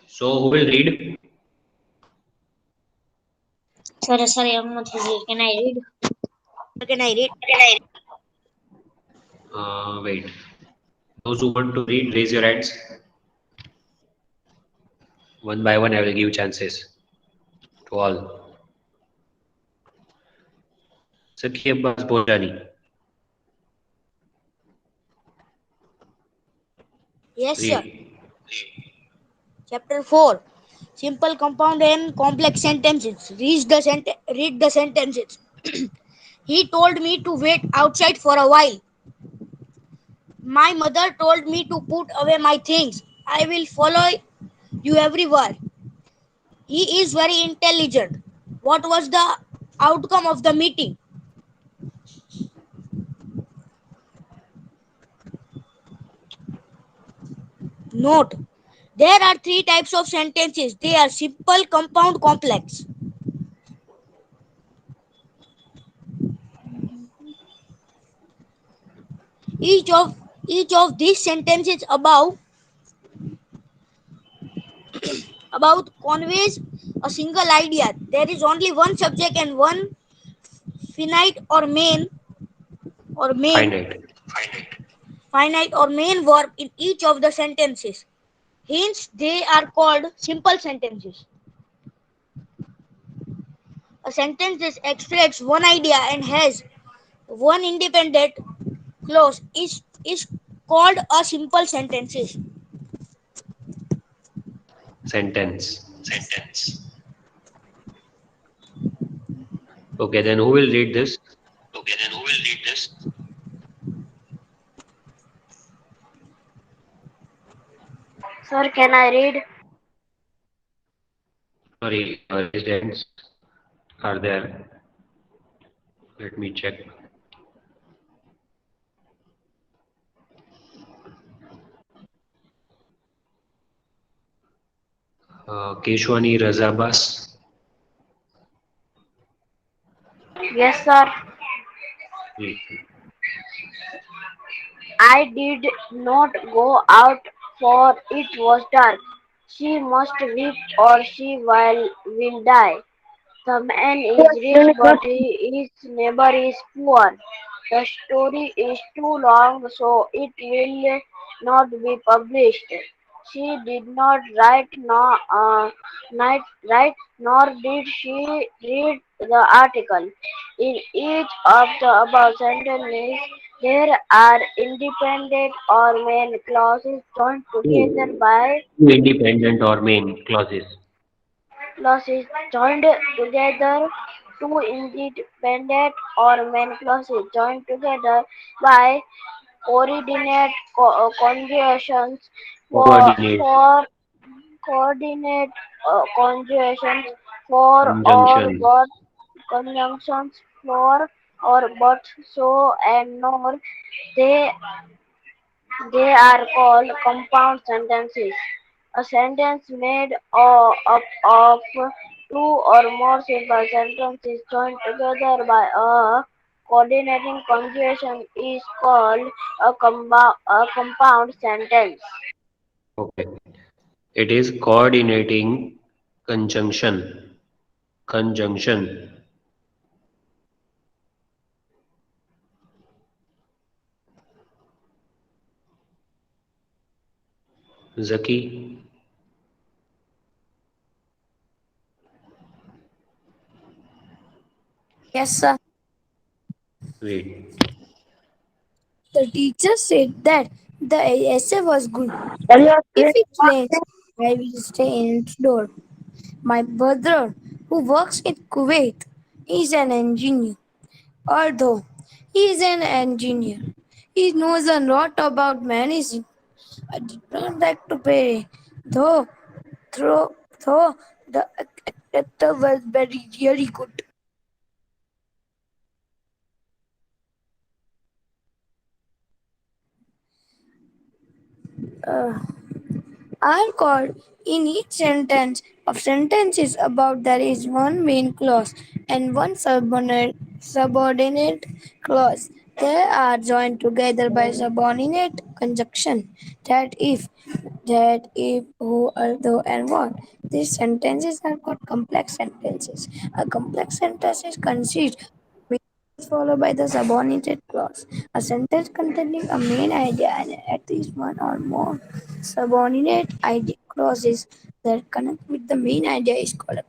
So who will read? Sorry, I'm not easy. Can I read? Can I read? Wait. Those who want to read, raise your hands. One by one, I will give chances to all. Saki Abbas Bojani. Yes, sir. Read. Chapter 4. Simple, compound, and complex sentences. Read the sentences. He told me to wait outside for a while. My mother told me to put away my things. I will follow you everywhere. He is very intelligent. What was the outcome of the meeting? Note. There are three types of sentences. They are simple, compound, complex. Each of each of these sentences about conveys a single idea. There is only one subject and one finite or main or main Finite. finite or main verb in each of the sentences. Hence, they are called simple sentences. A sentence that extracts one idea and has one independent clause is called a simple sentences. Sentence. Okay, then who will read this? Sir, can I read? Sorry, raised hands are there. Let me check. Keshwani Razabas. Yes, sir. Read. I did not go out, for it was dark. She must weep, or she will die. The man is rich, but his neighbor is poor. The story is too long, so it will not be published. She did not nor did she read the article. In each of the above sentences, there are independent or main clauses joined together Two by independent or main clauses. clauses joined together. Two independent or main clauses joined together by coordinate conjugations Coordinate. for coordinate conjugations for or Conjunction. but conjunctions for or but so and nor they they are called compound sentences. A sentence made up of two or more simple sentences joined together by a coordinating conjugation is called a compound sentence. Okay. It is coordinating conjunction. Conjunction. Zaki. Yes, sir. Read. The teacher said that the essay was good. Tell your If friends it rains, I will stay indoors. My brother, who works in Kuwait, is an engineer. Although he is an engineer, he knows a lot about managing. I did not like to pay, though, though the actor was very really good. Uh, are called in each sentence of sentences about there is one main clause and one subordinate clause. They are joined together by subordinate conjunction. That, if, who, although, and what. These sentences are called complex sentences. A complex sentence consists of clause followed by the subordinate clause. A sentence containing a main idea and at least one or more subordinate idea clauses that connect with the main idea is called a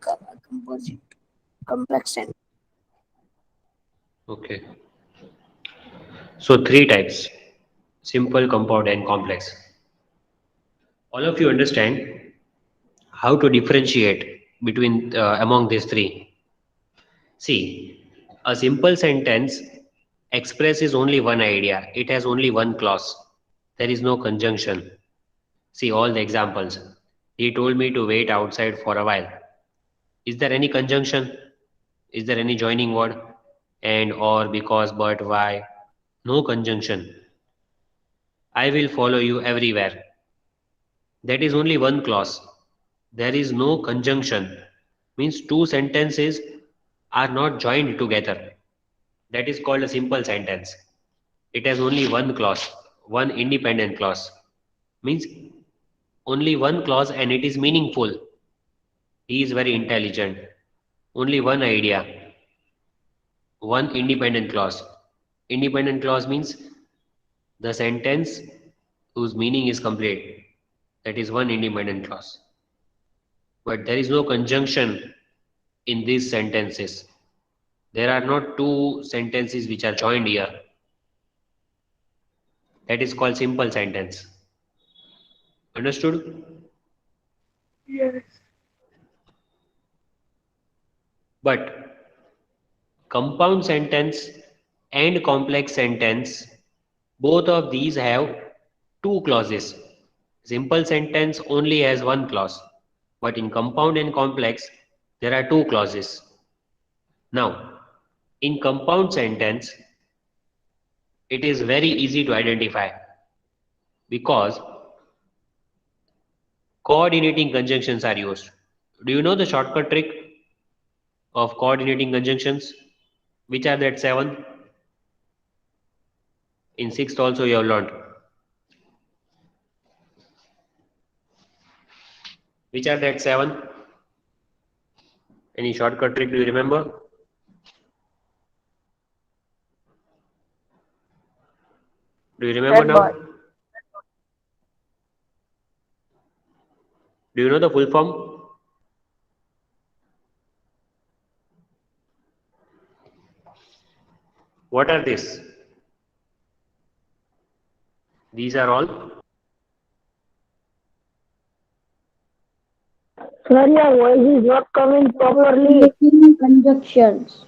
composite complex sentence. Okay. So three types: simple, compound, and complex. All of you understand how to differentiate between among these three. See, a simple sentence expresses only one idea. It has only one clause. There is no conjunction. See all the examples. He told me to wait outside for a while. Is there any conjunction? Is there any joining word? And, or, because, but, why? No conjunction. I will follow you everywhere. That is only one clause. There is no conjunction. Means two sentences are not joined together. That is called a simple sentence. It has only one clause, one independent clause. Means only one clause and it is meaningful. He is very intelligent. Only one idea, one independent clause. Independent clause means the sentence whose meaning is complete. That is one independent clause. But there is no conjunction in these sentences. There are not two sentences which are joined here. That is called simple sentence. Understood? Yes. But compound sentence and complex sentence, both of these have two clauses. Simple sentence only has one clause, but in compound and complex, there are two clauses. Now, in compound sentence, it is very easy to identify because coordinating conjunctions are used. Do you know the shortcut trick of coordinating conjunctions? Which are that 7? In 6th also you have learned. Which are that 7? Any shortcut trick do you remember? Do you remember Red now? boy. Do you know the full form? What are these? These are all Sir, your voice is not coming properly. Conjunctions.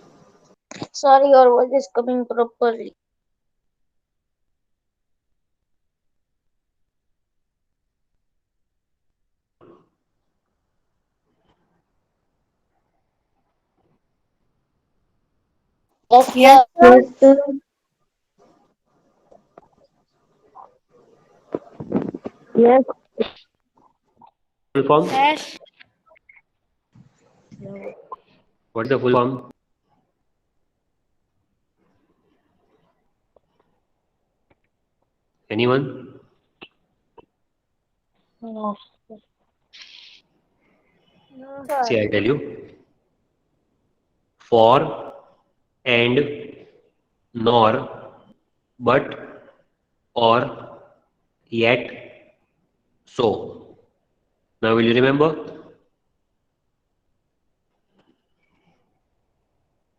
Sorry, your voice is coming properly. Yes, Yes, sir. sir. Yes, full form. Yes. What is the full form? Anyone? No. See, I tell you. For, and, nor, but, or, yet, so. Now will you remember?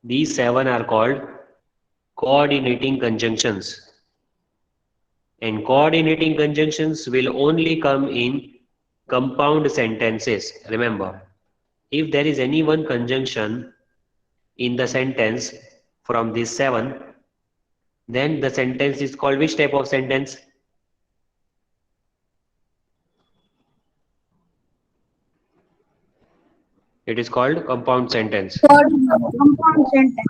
These 7 are called coordinating conjunctions. And coordinating conjunctions will only come in compound sentences. Remember, if there is any one conjunction in the sentence from these 7, then the sentence is called which type of sentence? It is called compound sentence. Compound sentence.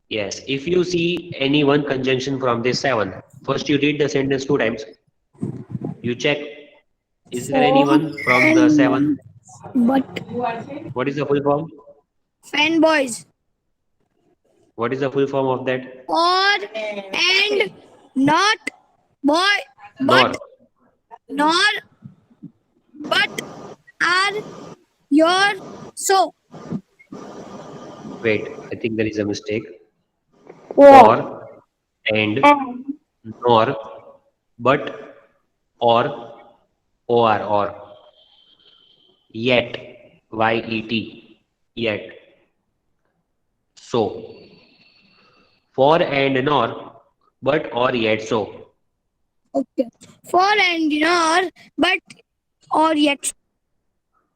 Yes, if you see any one conjunction from this 7, first you read the sentence 2 times. You check, is there anyone from the 7? But What is the full form? fanboys. What is the full form of that? Or and not boy Nor. but nor but are your so. Wait, I think there is a mistake. Yeah. For and nor, but, or, or. Yet, yet, yet. So, for and nor, but, or, yet. So, Okay. For and nor but or yet.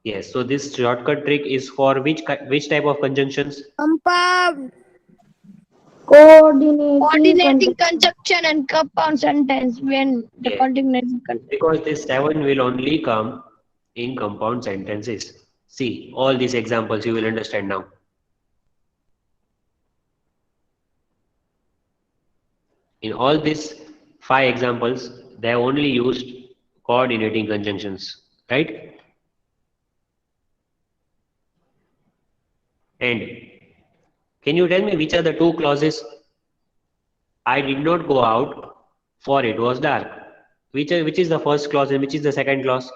yes. So this shortcut trick is for which type of conjunctions? Compound. Coordinating Coordinating conjunction and compound sentence when the Yes. coordinating Because this 7 will only come in compound sentences. See, all these examples you will understand now. In all these 5 examples, they have only used coordinating conjunctions, right? And can you tell me which are the 2 clauses? I did not go out, for it was dark. Which is the first clause and which is the second clause?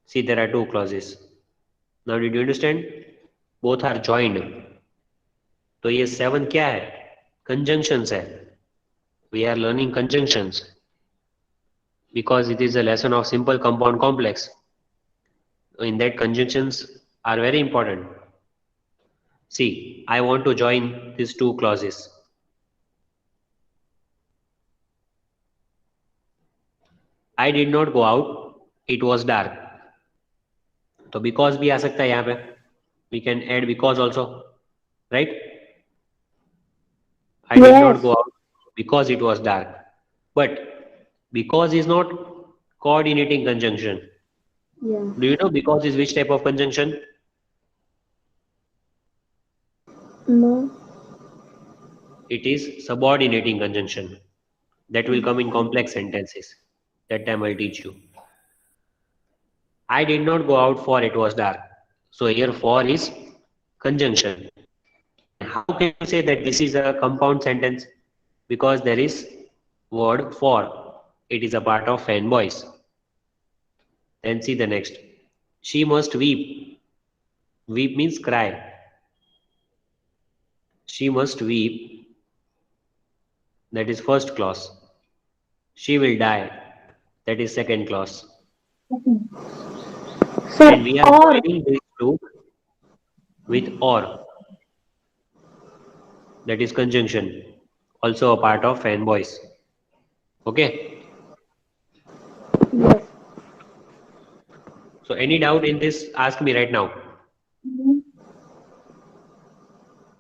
See, there are 2 clauses. Now, did you understand? Both are joined. तो ये 7 क्या है? Conjunctions है. We are learning conjunctions because it is a lesson of simple compound complex. In that, conjunctions are very important. See, I want to join these 2 clauses. I did not go out, it was dark. तो because भी आ सकता है यहाँ पे. We can add because also, right? I did not go out because it was dark. But because is not coordinating conjunction. Yeah. Do you know because is which type of conjunction? No. It is subordinating conjunction. That will come in complex sentences. That time I'll teach you. I did not go out for it was dark. So here for is conjunction. How can you say that this is a compound sentence? Because there is word for. It is a part of fanboys. Then see the next. She must weep. Weep means cry. She must weep. That is first clause. She will die. That is second clause. Sir, And we are or joining these two with or. That is conjunction. Also a part of fanboys. Okay. yes. So any doubt in this, ask me right now.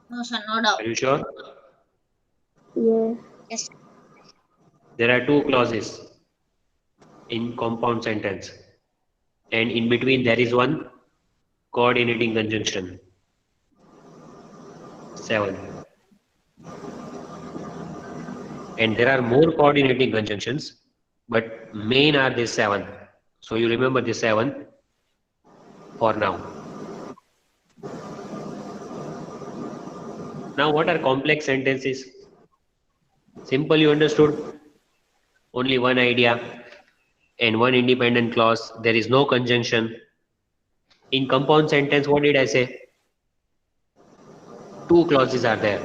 No, sir, no doubt. Are you sure? Yes. Yes. There are 2 clauses in compound sentence. And in between there is one coordinating conjunction. 7. And there are more coordinating conjunctions, but main are these 7. So you remember this 7 for now. Now what are complex sentences? Simple, you understood? Only one idea and one independent clause. There is no conjunction. In compound sentence, what did I say? 2 clauses are there.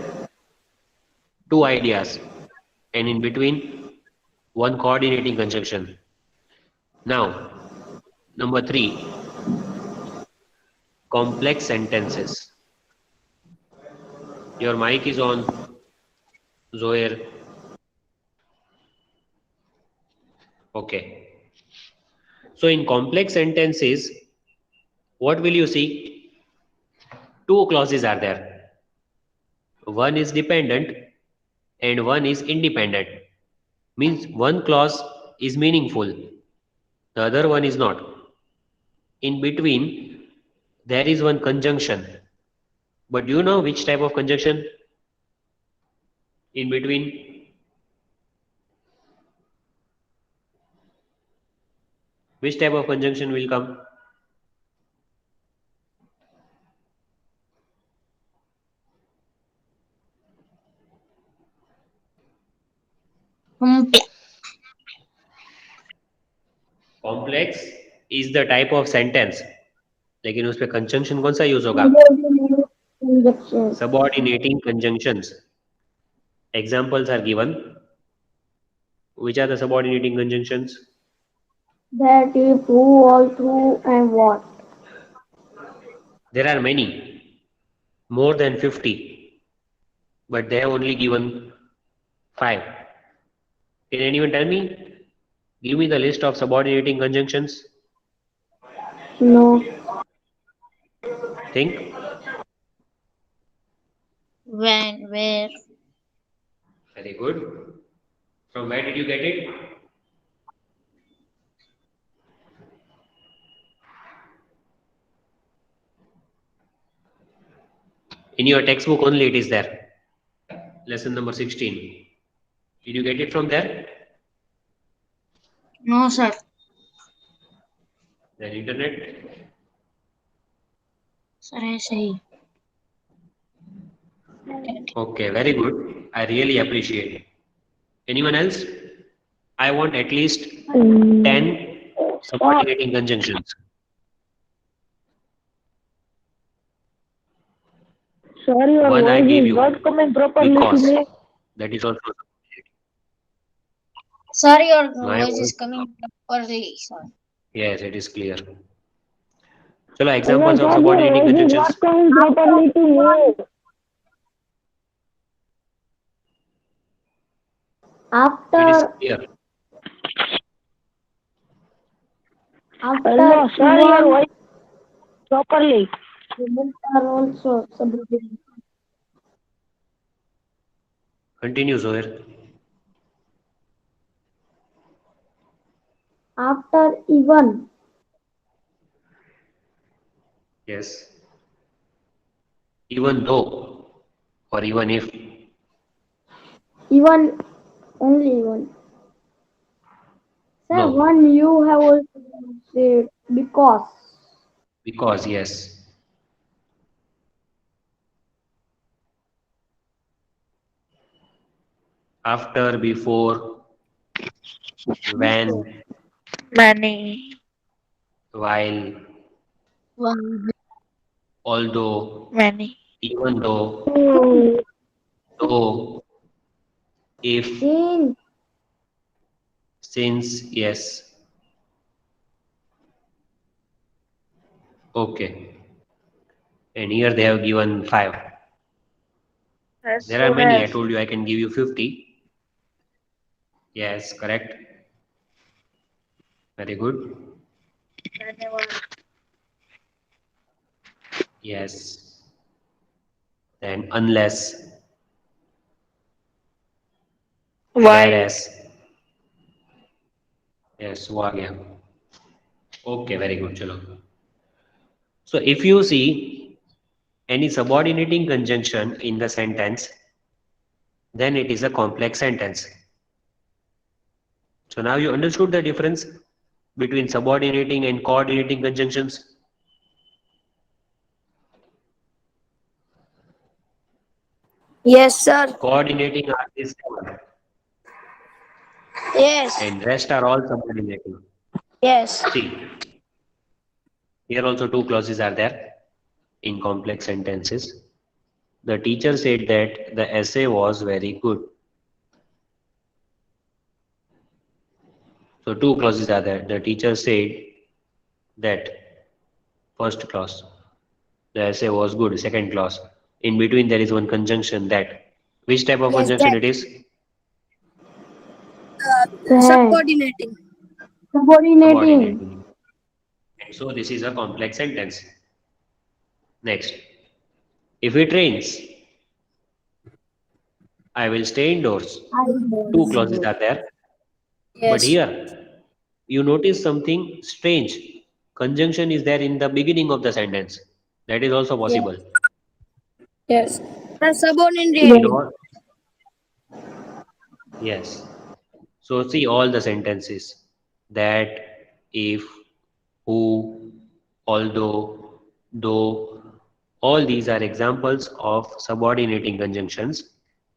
2 ideas. And in between, one coordinating conjunction. Now, number 3, complex sentences. Your mic is on, Zoher. Okay. So in complex sentences, what will you see? 2 clauses are there. One is dependent and one is independent. Means one clause is meaningful, the other one is not. In between, there is one conjunction. But do you know which type of conjunction? In between, Which type of conjunction will come? Complex is the type of sentence, लेकिन उसपे conjunction कौन सा use होगा? Conjunction. Subordinating conjunctions. Examples are given. Which are the subordinating conjunctions? That if, who, all, through, and what. There are many, more than 50, but they have only given 5. Can anyone tell me? Give me the list of subordinating conjunctions. No. Think. When, where. Very good. From where did you get it? In your textbook only it is there. Lesson number 16. Did you get it from there? No, sir. Then internet? Sir, ऐसे ही. Okay, very good. I really appreciate it. Anyone else? I want at least 10 subordinating conjunctions. Sorry, your One I voice gave is you not coming properly to because me. that is also Sorry, your my voice voice. is coming properly, sir. Yes, it is clear. Chalo, Hello, examples of sir, your subordinating voice is conjunctions. not coming properly to me. It is After, clear. hello, sir, your voice properly. Are also subordinated. Continue, Zoher. After even, Yes. Even though or even if. even, only even. Sir, No. one you have also said because. Because, yes. After, before, when, Many. while, One. although, Many. even though, though, if, since, yes. Okay. And here they have given 5. As There are soon many. I as. told you I can give you 50. Yes, correct. Very good. Yes. Then unless, whereas. Yes, वो आ गया. Okay, very good. चलो. So if you see any subordinating conjunction in the sentence, then it is a complex sentence. So now you understood the difference between subordinating and coordinating conjunctions. Yes, sir. Coordinating are these 7 Yes. and rest are all subordinating. Yes. See, here also 2 clauses are there in complex sentences. The teacher said that the essay was very good. So 2 clauses are there. The teacher said that first clause, the essay was good, second clause. In between there is one conjunction that. Which type of Yes, conjunction that. it is? Subordinating. Subordinating. Subordinating. And so this is a complex sentence. Next. If it rains, I will stay indoors. 2 clauses are there. But Yes. here, you notice something strange. Conjunction is there in the beginning of the sentence. That is also possible. Yes. The In subordinating. all, yes. So see all the sentences that, if, who, although, though, all these are examples of subordinating conjunctions.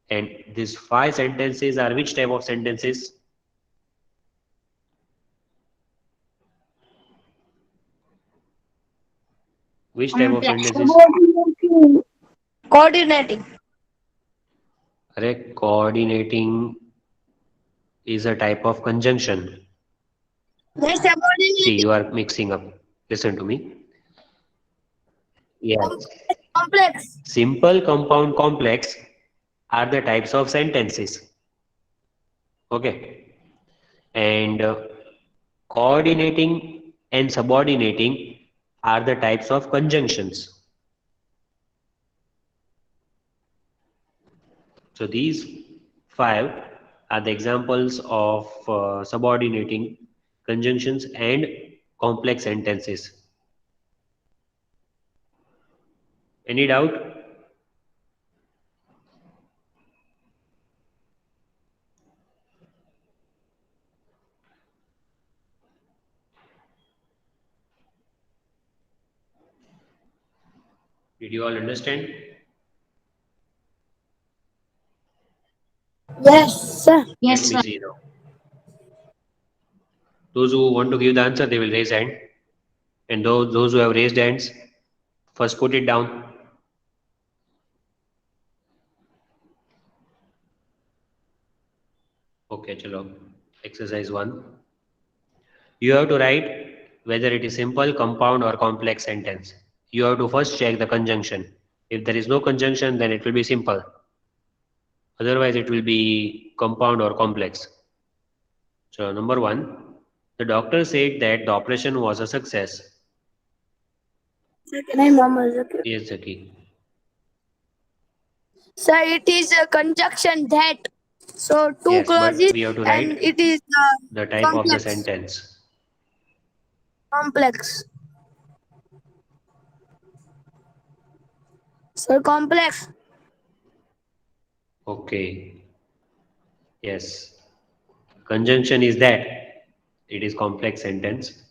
And these 5 sentences are which type of sentences? Which type of sentences? Subordinating. Coordinating. Correct. Coordinating is a type of conjunction. Then subordinate. See, you are mixing up. Listen to me. Yes. Complex. Simple, compound, complex are the types of sentences. Okay. And coordinating and subordinating are the types of conjunctions. So these 5 are the examples of subordinating conjunctions and complex sentences. Any doubt? Did you all understand? Yes, sir. Let me see now. Those who want to give the answer, they will raise hand. And those who have raised hands, first put it down. Okay, chalo. Exercise 1. You have to write whether it is simple, compound or complex sentence. You have to first check the conjunction. If there is no conjunction, then it will be simple. Otherwise, it will be compound or complex. So, number 1, the doctor said that the operation was a success. Sir, can I normal? Yes, Zaki. Sir, it is a conjunction that. So two Yes, but clauses we have to and write it is the type of the complex. sentence. Complex. Sir, complex. Okay. Yes. Conjunction is that it is complex sentence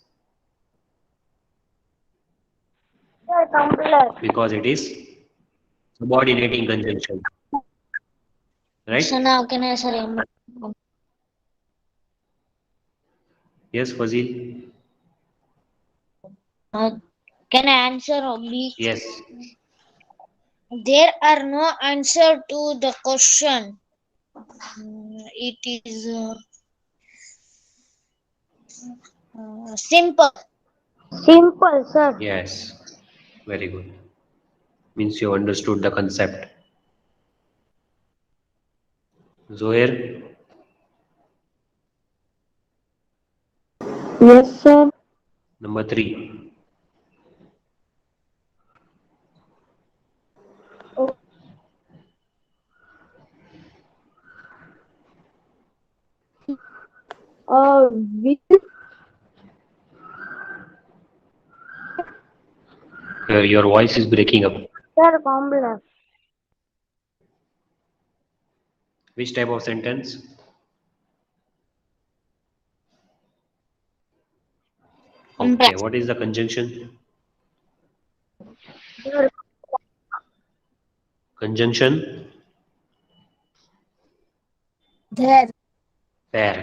Sir, complex. because it is subordinating conjunction. Right? So now can I say Yes, Fazil? can I answer B? Yes. There are no answer to the question. It is simple. Simple, sir. Yes. Very good. Means you understood the concept. Zoher? Yes, sir. Number 3. We Your voice is breaking up. Sir, complex. Which type of sentence? Okay, what is the conjunction? Conjunction? there. Pair.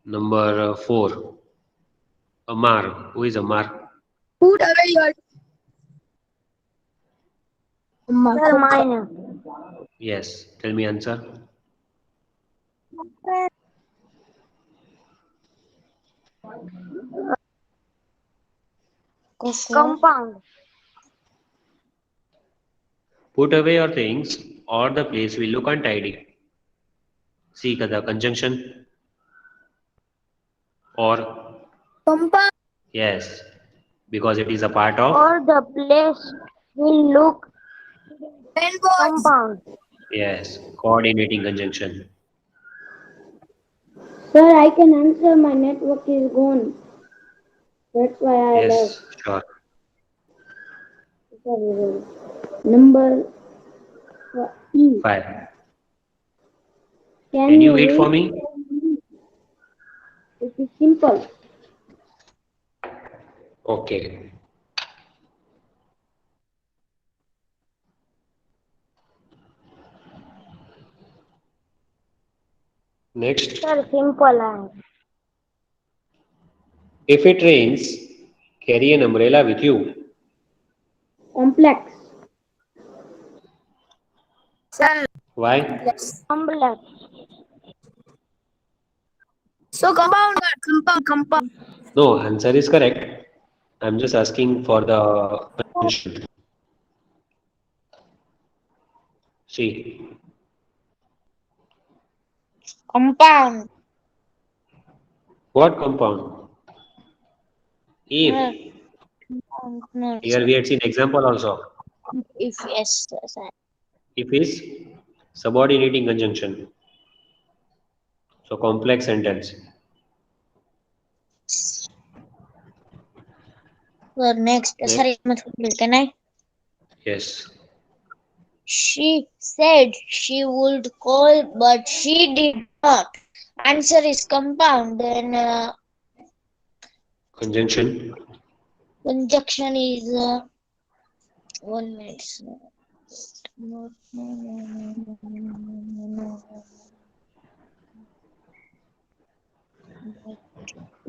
Number 4. Amar. Who is Amar? Put away your. Sir, mine. Yes. Tell me answer. Compound. Put away your things or the place will look untidy. See the conjunction or Compound. yes, because it is a part of Or the place will look Rainbows. compound. yes, coordinating conjunction. Sir, I can answer. My network is gone. That's why I left. Yes, sure. Number E. 5. Can Can you you wait read? for me? It is simple. Okay. Next, Sir, simple and if it rains, carry an umbrella with you. complex. Sir, Why? Complex. so compound. No, answer is correct. I'm just asking for the conjunction. See, Compound. what compound? No, If. no, Here sir. we had seen example also. If yes, sir. If is subordinating conjunction. So complex sentence. So next, sorry, Next. can I? Yes. She said she would call, but she did not. Answer is compound. Then Conjunction. conjunction is 1 minute. No, no.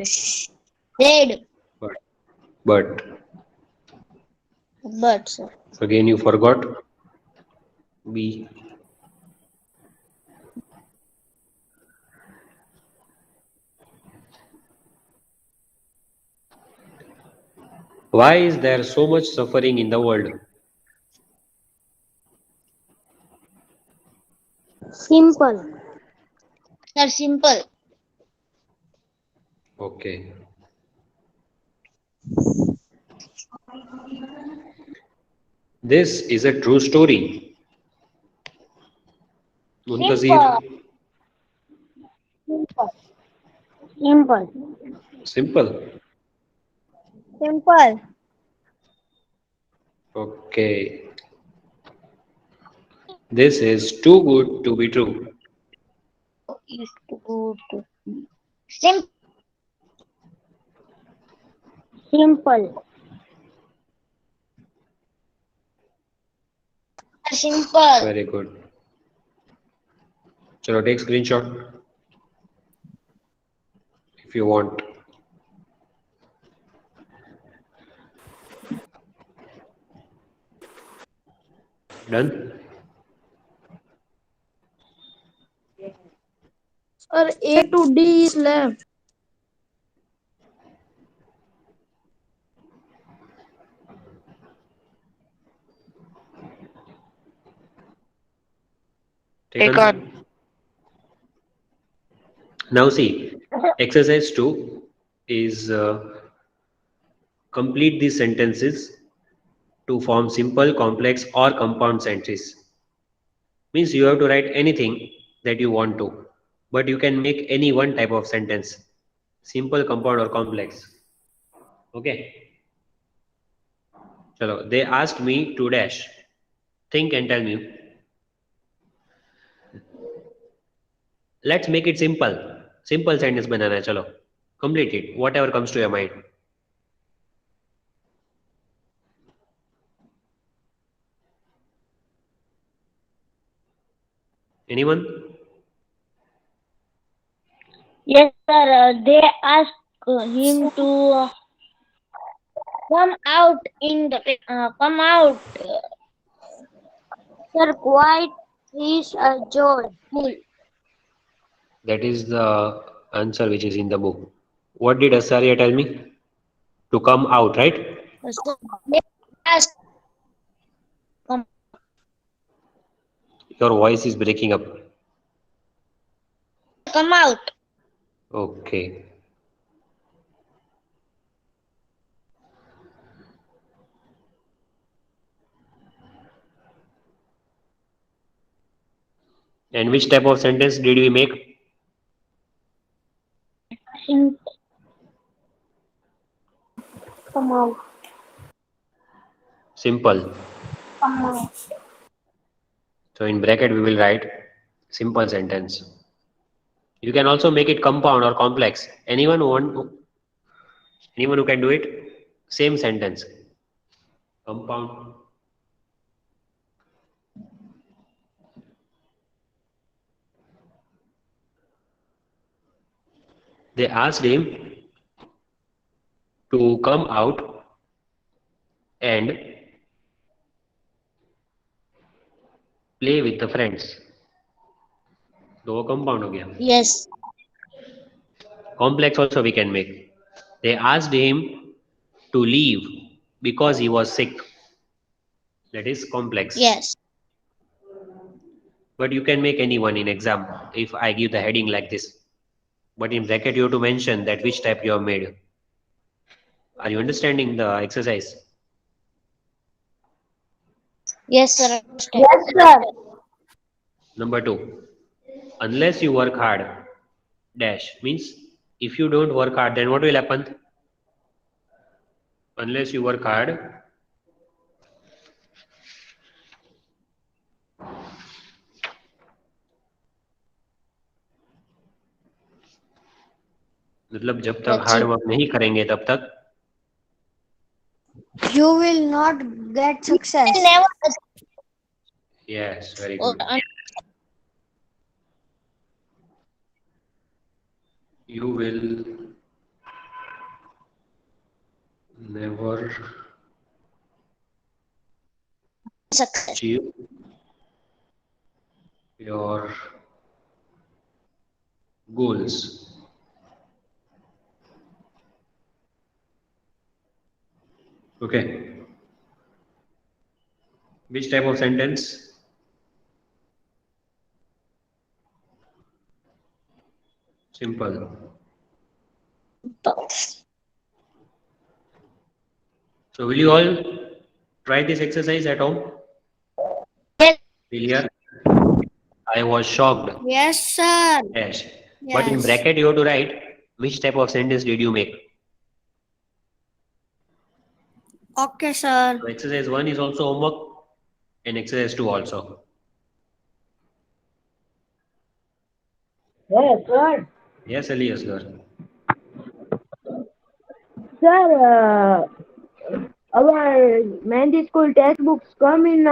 Said, But. But. but sir. Again you forgot. B. Why is there so much suffering in the world? Simple. Sir, simple. Okay. This is a true story. Muntazir. Simple. Simple. Simple. Simple. Simple. Okay. This is too good to be true. Is to go to simple. Simple. Simple. Very good. Chalo, take screenshot if you want. Done? Sir, A to D is left. Taken? Now see, exercise 2 is complete these sentences to form simple, complex or compound sentences. Means you have to write anything that you want to, but you can make any one type of sentence, simple, compound or complex. Okay. Chalo, they asked me to dash. Think and tell me. Let's make it simple. Simple sentence banana hai, chalo. Complete it. Whatever comes to your mind. Anyone? Yes, sir. They asked him to come out in the come out. Sir, quiet is a joyful. That is the answer which is in the book. What did Asarya tell me? To come out, right? So they asked come Your voice is breaking up. come out. Okay. And which type of sentence did we make? Simple. Come out. Simple. Come out. So in bracket we will write simple sentence. You can also make it compound or complex. Anyone who can do it? Same sentence. Compound. They asked him to come out and play with the friends. तो वो compound हो गया. Yes. Complex also we can make. They asked him to leave because he was sick. That is complex. Yes. But you can make anyone in exam if I give the heading like this. But in bracket you have to mention that which type you have made. Are you understanding the exercise? Yes, sir. Yes, sir. Number 2. Unless you work hard, dash means if you don't work hard, then what will happen? Unless you work hard, मतलब जब तक hard work नहीं करेंगे तब तक You will not get success. Never. yes, very good. You will never Success. achieve your goals. Okay. Which type of sentence? Simple. So will you all try this exercise at home? Yes. Clear? I was shocked. Yes, sir. Dash. But in Yes. bracket you have to write which type of sentence did you make. Okay, sir. So exercise 1 is also homework and exercise 2 also. Yes, sir. Yes, Ali Asghar. Sir, our Mehndi school textbooks come in